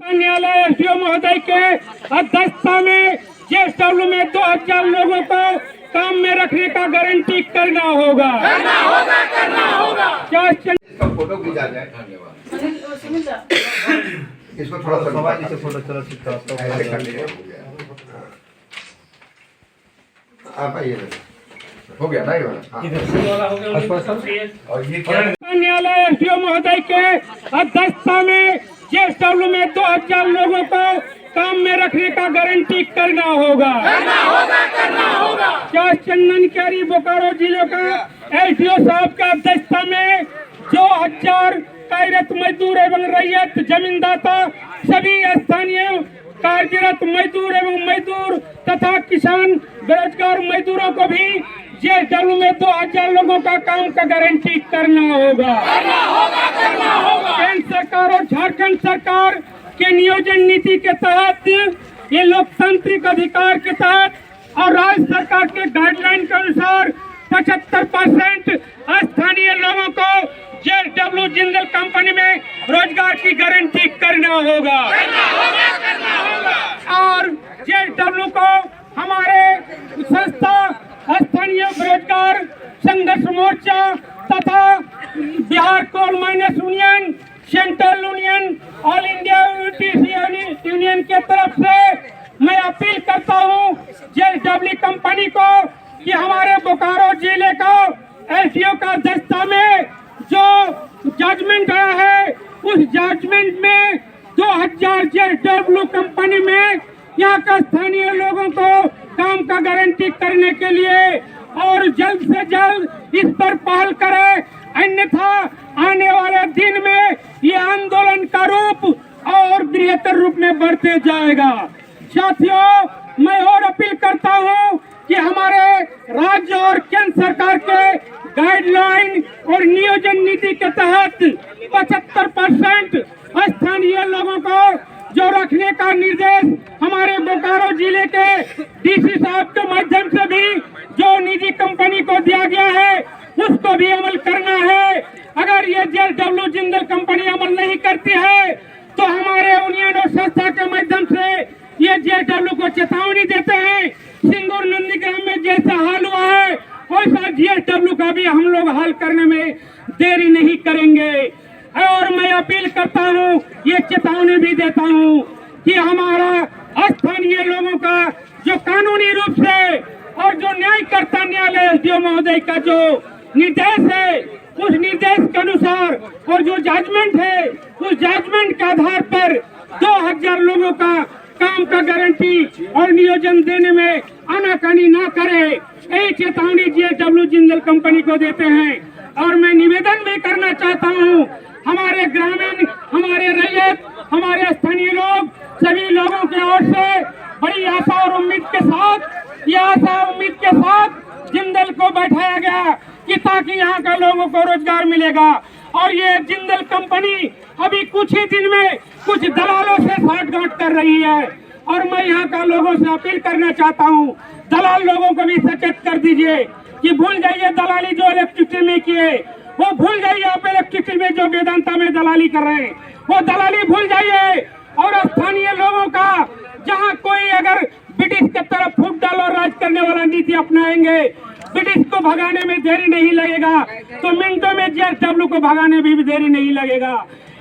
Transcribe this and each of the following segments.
न्यायालय एसडीओ महोदय के अध्यक्षता में जेएसडब्ल्यू में 2000 लोगों को काम में रखने का गारंटी करना होगा। इसका फोटो खींचा जाए। इसको थोड़ा सा फोटो चलो ऐसे कर लीजिए। आप आइए, हो गया ना ये वाला। न्यायालय एसडीओ महोदय के अध्यक्षता में जेएसडब्ल्यू में 2000 लोगों को काम में रखने का गारंटी करना होगा। चंदन कैरी बोकारो जिले का एसडीओ साहब का अध्यक्षता में 2000 कार्यरत मजदूर एवं रैयत जमींदाता सभी स्थानीय कार्यरत मजदूर एवं मजदूर तथा किसान बेरोजगार मजदूरों को भी जेएसडब्ल्यू में 2000 लोगों का काम का गारंटी करना होगा। केंद्र सरकार और झारखंड सरकार के नियोजन नीति के तहत, ये लोकतांत्रिक अधिकार के तहत और राज्य सरकार के गाइडलाइन के अनुसार 75% स्थानीय लोगों को जेएसडब्ल्यू जिंदल कंपनी में रोजगार की गारंटी करना होगा। और जेएसडब्ल्यू को हमारे संस्था स्थानीय बेरोजगार संघर्ष मोर्चा तथा Bihar coal miners union, central union, all India union के तरफ से मैं अपील करता हूं जेएसडब्ल्यू कंपनी को कि हमारे बोकारो जिले का एसडीओ का अध्यक्षता में जो जजमेंट आया है, उस जजमेंट में 2000 जेएसडब्ल्यू कंपनी में यहाँ का स्थानीय लोगों को काम का गारंटी करने के लिए और जल्द से जल्द इस पर पहल करें, अन्यथा आने वाले दिन में ये आंदोलन का रूप और बृहत्तर रूप में बढ़ते जाएगा। साथियों, मैं और अपील करता हूं कि हमारे राज्य और केंद्र सरकार के गाइडलाइन और नियोजन नीति के तहत 75% स्थानीय लोगों को जो रखने का निर्देश हमारे बोकारो जिले के डीसी साहब के माध्यम से भी जो निजी कंपनी को दिया गया है, उसको भी अमल करना है। अगर ये जेएसडब्ल्यू जिंदल कंपनी अमल नहीं करती है तो हमारे यूनियन और संस्था के माध्यम से ये जेएसडब्ल्यू को चेतावनी देते हैं। सिंगूर नंदीग्राम में जैसा हाल हुआ है वैसा जेएसडब्ल्यू का भी हम लोग हल करने में देरी नहीं करेंगे। और मैं अपील करता हूं, ये चेतावनी भी देता हूं कि हमारा स्थानीय लोगों का जो कानूनी रूप से और जो न्यायकर्ता न्यायालय एसडीओ महोदय का जो निर्देश है, उस निर्देश के अनुसार और जो जजमेंट है, उस जजमेंट के आधार पर 2000 लोगों का काम का गारंटी और नियोजन देने में आनाकानी ना करे, यही चेतावनी जेएसडब्ल्यू जिंदल कंपनी को देते हैं। और मैं निवेदन भी करना चाहता हूं, हमारे ग्रामीण, हमारे रैयत, हमारे स्थानीय लोग, सभी लोगों की ओर से बड़ी आशा और उम्मीद के साथ, ये आशा उम्मीद के साथ जिंदल को बैठाया गया कि ताकि यहाँ के लोगों को रोजगार मिलेगा। और ये जिंदल कंपनी अभी कुछ ही दिन में कुछ दलालों से साठगांठ कर रही है। और मैं यहाँ का लोगों से अपील करना चाहता हूँ, दलाल लोगों को भी सचेत कर दीजिए कि भूल जाइए दलाली जो इलेक्ट्रिसिटी में किए, वो भूल जाइए। आप इलेक्ट्रिसिटी में जो वेदांता में दलाली कर रहे हैं, वो दलाली भूल जाइए। और स्थानीय लोगों का जहां कोई अगर ब्रिटिश की तरफ फूट डाल और राज करने वाला नीति अपनाएंगे, ब्रिटिश को भगाने में देरी नहीं लगेगा, तो मिनटों में जेएसडब्ल्यू को भगाने में भी देरी नहीं लगेगा।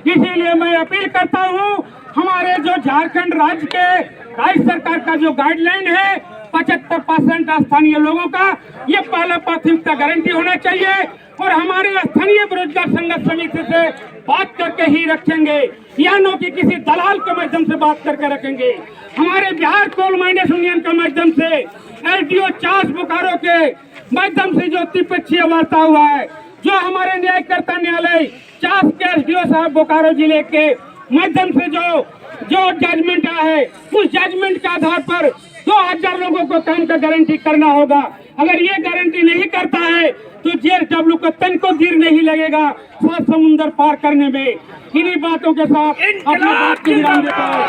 इसीलिए मैं अपील करता हूं, हमारे जो झारखंड राज्य सरकार का जो गाइडलाइन है 75% स्थानीय लोगों का, ये पहला प्राथमिकता गारंटी होना चाहिए। और हमारे स्थानीय बेरोजगार संघर्ष समिति से बात करके ही रखेंगे, या न कि किसी दलाल के माध्यम से बात करके रखेंगे। हमारे बिहार कोल माइनर्स यूनियन के माध्यम से एसडीओ चास बोकारो के माध्यम से जो त्रिपक्षीय वार्ता हुआ है, जो हमारे न्यायकर्ता न्यायालय चास के एसडीओ साहब बोकारो जिले के माध्यम से जो जजमेंट आया है, उस जजमेंट के आधार पर 2000 लोगों को काम का गारंटी करना होगा। अगर ये गारंटी नहीं करता है तो जेएसडब्ल्यू को तन को देर नहीं लगेगा 7 समुंदर पार करने में। इन्हीं बातों के साथ अपनी बात को विराम देता हूं।